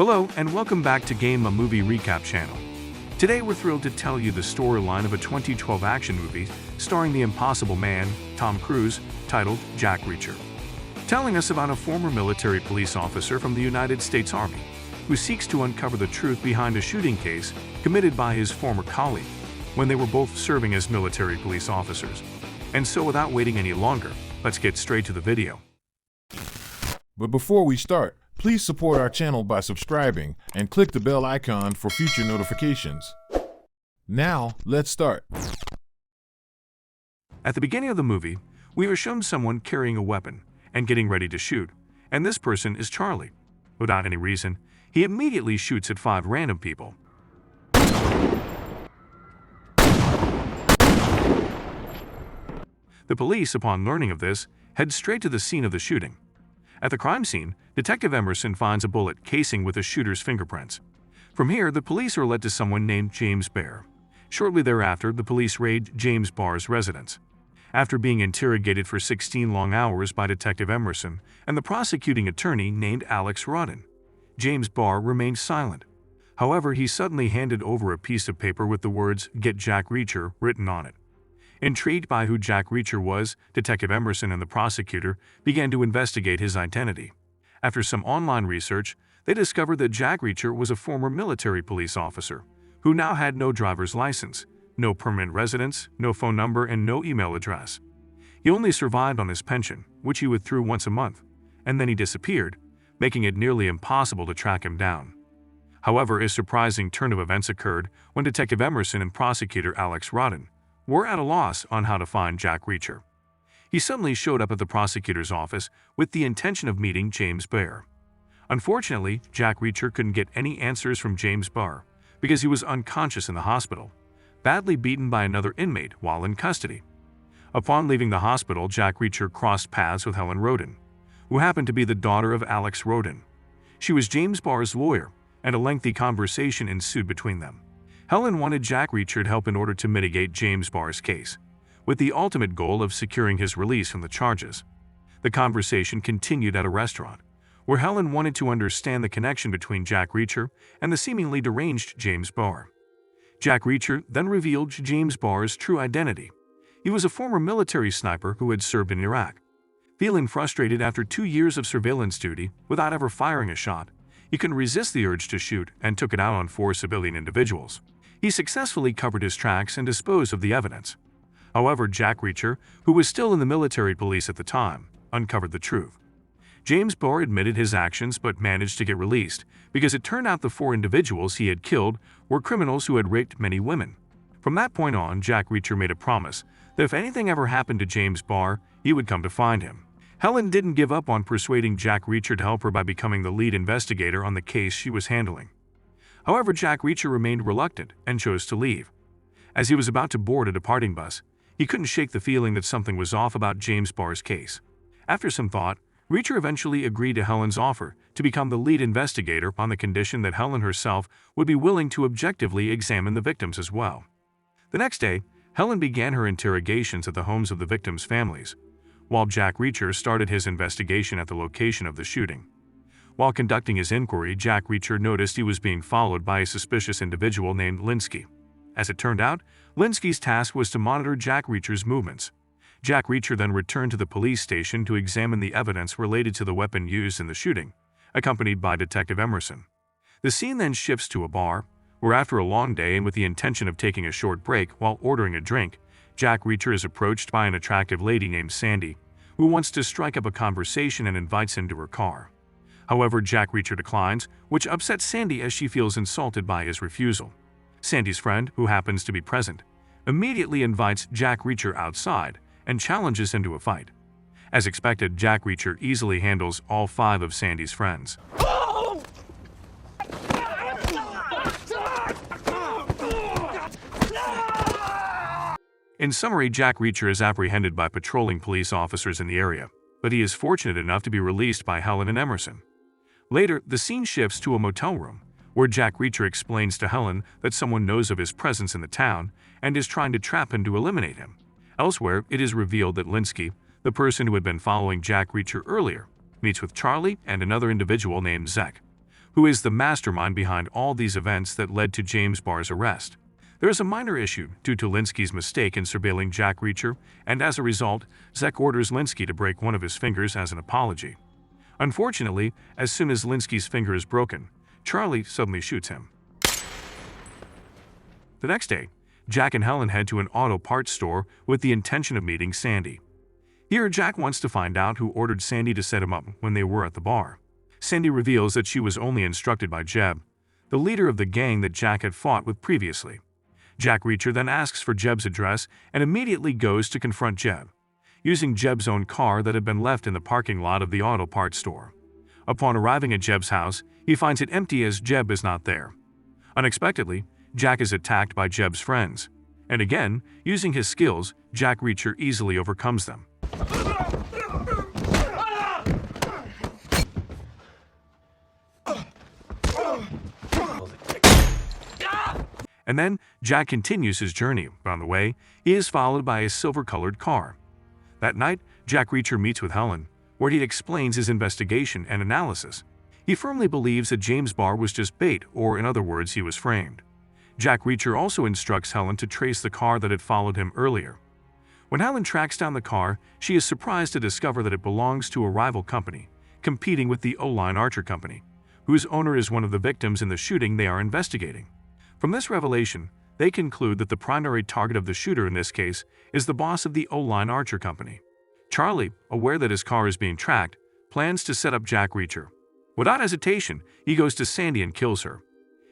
Hello and welcome back to Game a Movie Recap channel. Today we're thrilled to tell you the storyline of a 2012 action movie starring the Impossible Man, Tom Cruise, titled Jack Reacher. Telling us about a former military police officer from the United States Army who seeks to uncover the truth behind a shooting case committed by his former colleague when they were both serving as military police officers. And so without waiting any longer, let's get straight to the video. But before we start, please support our channel by subscribing and click the bell icon for future notifications. Now, let's start. At the beginning of the movie, we are shown someone carrying a weapon and getting ready to shoot, and this person is Charlie. Without any reason, he immediately shoots at 5 random people. The police, upon learning of this, head straight to the scene of the shooting. At the crime scene, Detective Emerson finds a bullet casing with the shooter's fingerprints. From here, the police are led to someone named James Barr. Shortly thereafter, the police raid James Barr's residence. After being interrogated for 16 long hours by Detective Emerson and the prosecuting attorney named Alex Rodden, James Barr remained silent. However, he suddenly handed over a piece of paper with the words "Get Jack Reacher" written on it. Intrigued by who Jack Reacher was, Detective Emerson and the prosecutor began to investigate his identity. After some online research, they discovered that Jack Reacher was a former military police officer who now had no driver's license, no permanent residence, no phone number, and no email address. He only survived on his pension, which he withdrew once a month, and then he disappeared, making it nearly impossible to track him down. However, a surprising turn of events occurred when Detective Emerson and prosecutor Alex Rodden were at a loss on how to find Jack Reacher. He suddenly showed up at the prosecutor's office with the intention of meeting James Barr. Unfortunately, Jack Reacher couldn't get any answers from James Barr because he was unconscious in the hospital, badly beaten by another inmate while in custody. Upon leaving the hospital, Jack Reacher crossed paths with Helen Rodden, who happened to be the daughter of Alex Rodden. She was James Barr's lawyer, and a lengthy conversation ensued between them. Helen wanted Jack Reacher to help in order to mitigate James Barr's case, with the ultimate goal of securing his release from the charges. The conversation continued at a restaurant, where Helen wanted to understand the connection between Jack Reacher and the seemingly deranged James Barr. Jack Reacher then revealed James Barr's true identity. He was a former military sniper who had served in Iraq. Feeling frustrated after 2 years of surveillance duty without ever firing a shot, he couldn't resist the urge to shoot and took it out on 4 civilian individuals. He successfully covered his tracks and disposed of the evidence. However, Jack Reacher, who was still in the military police at the time, uncovered the truth. James Barr admitted his actions but managed to get released because it turned out the 4 individuals he had killed were criminals who had raped many women. From that point on, Jack Reacher made a promise that if anything ever happened to James Barr, he would come to find him. Helen didn't give up on persuading Jack Reacher to help her by becoming the lead investigator on the case she was handling. However, Jack Reacher remained reluctant and chose to leave. As he was about to board a departing bus, he couldn't shake the feeling that something was off about James Barr's case. After some thought, Reacher eventually agreed to Helen's offer to become the lead investigator on the condition that Helen herself would be willing to objectively examine the victims as well. The next day, Helen began her interrogations at the homes of the victims' families, while Jack Reacher started his investigation at the location of the shooting. While conducting his inquiry, Jack Reacher noticed he was being followed by a suspicious individual named Linsky. As it turned out, Linsky's task was to monitor Jack Reacher's movements. Jack Reacher then returned to the police station to examine the evidence related to the weapon used in the shooting, accompanied by Detective Emerson. The scene then shifts to a bar, where after a long day and with the intention of taking a short break while ordering a drink, Jack Reacher is approached by an attractive lady named Sandy, who wants to strike up a conversation and invites him to her car. However, Jack Reacher declines, which upsets Sandy as she feels insulted by his refusal. Sandy's friend, who happens to be present, immediately invites Jack Reacher outside and challenges him to a fight. As expected, Jack Reacher easily handles all 5 of Sandy's friends. In summary, Jack Reacher is apprehended by patrolling police officers in the area, but he is fortunate enough to be released by Helen and Emerson. Later, the scene shifts to a motel room, where Jack Reacher explains to Helen that someone knows of his presence in the town and is trying to trap him to eliminate him. Elsewhere, it is revealed that Linsky, the person who had been following Jack Reacher earlier, meets with Charlie and another individual named Zek. who is the mastermind behind all these events that led to James Barr's arrest. There is a minor issue due to Linsky's mistake in surveilling Jack Reacher, and as a result, Zek orders Linsky to break one of his fingers as an apology. Unfortunately, as soon as Linsky's finger is broken, Charlie suddenly shoots him. The next day, Jack and Helen head to an auto parts store with the intention of meeting Sandy. Here, Jack wants to find out who ordered Sandy to set him up when they were at the bar. Sandy reveals that she was only instructed by Jeb, the leader of the gang that Jack had fought with previously. Jack Reacher then asks for Jeb's address and immediately goes to confront Jeb, using Jeb's own car that had been left in the parking lot of the auto parts store. Upon arriving at Jeb's house, he finds it empty as Jeb is not there. Unexpectedly, Jack is attacked by Jeb's friends, and again, using his skills, Jack Reacher easily overcomes them. And then, Jack continues his journey. On the way, he is followed by a silver-colored car. That night, Jack Reacher meets with Helen, where he explains his investigation and analysis. He firmly believes that James Barr was just bait, or in other words, he was framed. Jack Reacher also instructs Helen to trace the car that had followed him earlier. When Helen tracks down the car, she is surprised to discover that it belongs to a rival company, competing with the O-Line Archer Company, whose owner is one of the victims in the shooting they are investigating. From this revelation, they conclude that the primary target of the shooter in this case is the boss of the O-Line Archer Company. Charlie, aware that his car is being tracked, plans to set up Jack Reacher. Without hesitation, he goes to Sandy and kills her.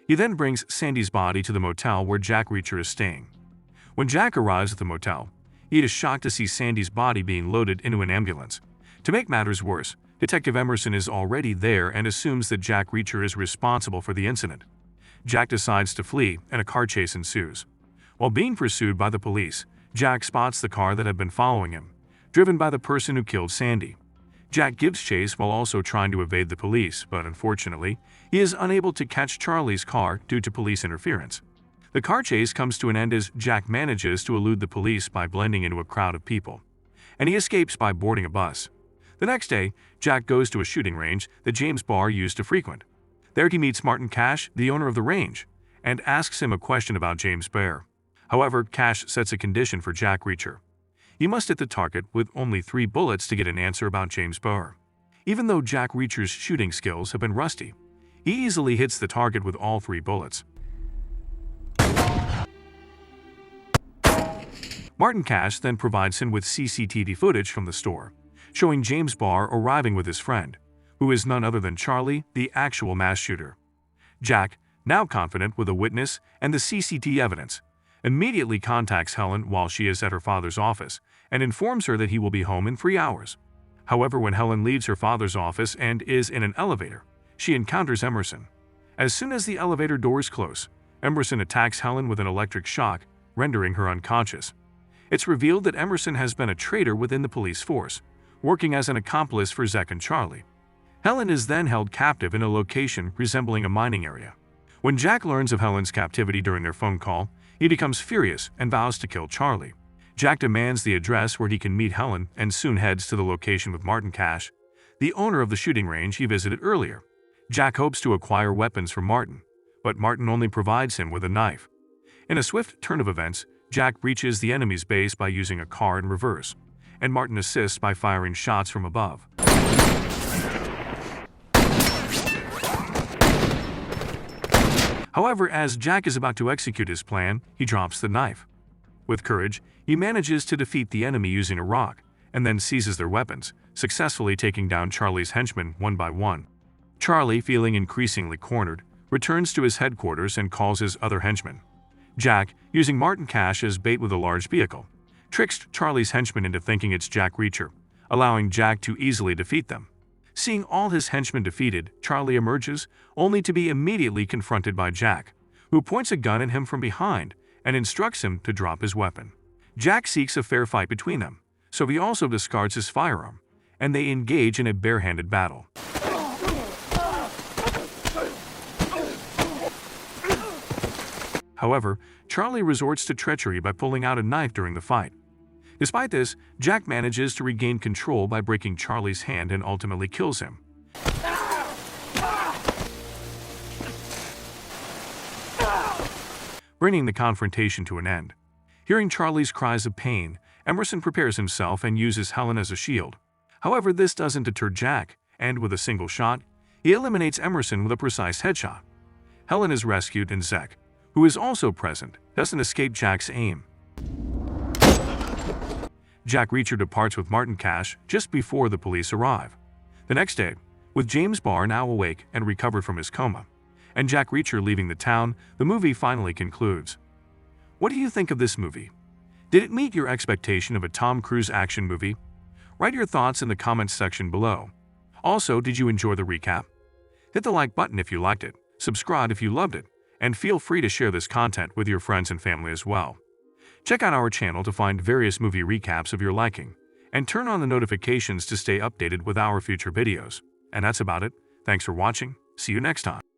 He then brings Sandy's body to the motel where Jack Reacher is staying. When Jack arrives at the motel, he is shocked to see Sandy's body being loaded into an ambulance. To make matters worse, Detective Emerson is already there and assumes that Jack Reacher is responsible for the incident. Jack decides to flee, and a car chase ensues. While being pursued by the police, Jack spots the car that had been following him, driven by the person who killed Sandy. Jack gives chase while also trying to evade the police, but unfortunately, he is unable to catch Charlie's car due to police interference. The car chase comes to an end as Jack manages to elude the police by blending into a crowd of people, and he escapes by boarding a bus. The next day, Jack goes to a shooting range that James Barr used to frequent. There he meets Martin Cash, the owner of the range, and asks him a question about James Barr. However, Cash sets a condition for Jack Reacher. He must hit the target with only 3 bullets to get an answer about James Barr. Even though Jack Reacher's shooting skills have been rusty, he easily hits the target with all 3 bullets. Martin Cash then provides him with CCTV footage from the store, showing James Barr arriving with his friend, who is none other than Charlie, the actual mass shooter. Jack, now confident with a witness and the CCTV evidence, immediately contacts Helen while she is at her father's office and informs her that he will be home in 3 hours. However, when Helen leaves her father's office and is in an elevator, she encounters Emerson. As soon as the elevator doors close, Emerson attacks Helen with an electric shock, rendering her unconscious. It's revealed that Emerson has been a traitor within the police force, working as an accomplice for Zek and Charlie. Helen is then held captive in a location resembling a mining area. When Jack learns of Helen's captivity during their phone call, he becomes furious and vows to kill Charlie. Jack demands the address where he can meet Helen and soon heads to the location with Martin Cash, the owner of the shooting range he visited earlier. Jack hopes to acquire weapons from Martin, but Martin only provides him with a knife. In a swift turn of events, Jack reaches the enemy's base by using a car in reverse, and Martin assists by firing shots from above. However, as Jack is about to execute his plan, he drops the knife. With courage, he manages to defeat the enemy using a rock, and then seizes their weapons, successfully taking down Charlie's henchmen one by one. Charlie, feeling increasingly cornered, returns to his headquarters and calls his other henchmen. Jack, using Martin Cash as bait with a large vehicle, tricks Charlie's henchmen into thinking it's Jack Reacher, allowing Jack to easily defeat them. Seeing all his henchmen defeated, Charlie emerges, only to be immediately confronted by Jack, who points a gun at him from behind and instructs him to drop his weapon. Jack seeks a fair fight between them, so he also discards his firearm, and they engage in a barehanded battle. However, Charlie resorts to treachery by pulling out a knife during the fight. Despite this, Jack manages to regain control by breaking Charlie's hand and ultimately kills him. bringing the confrontation to an end. Hearing Charlie's cries of pain, Emerson prepares himself and uses Helen as a shield. However, this doesn't deter Jack, and with a single shot, he eliminates Emerson with a precise headshot. Helen is rescued and Zek, who is also present, doesn't escape Jack's aim. Jack Reacher departs with Martin Cash just before the police arrive. The next day, with James Barr now awake and recovered from his coma, and Jack Reacher leaving the town, the movie finally concludes. What do you think of this movie? Did it meet your expectation of a Tom Cruise action movie? Write your thoughts in the comments section below. Also, did you enjoy the recap? Hit the like button if you liked it, subscribe if you loved it, and feel free to share this content with your friends and family as well. Check out our channel to find various movie recaps of your liking, and turn on the notifications to stay updated with our future videos. And that's about it. Thanks for watching. See you next time.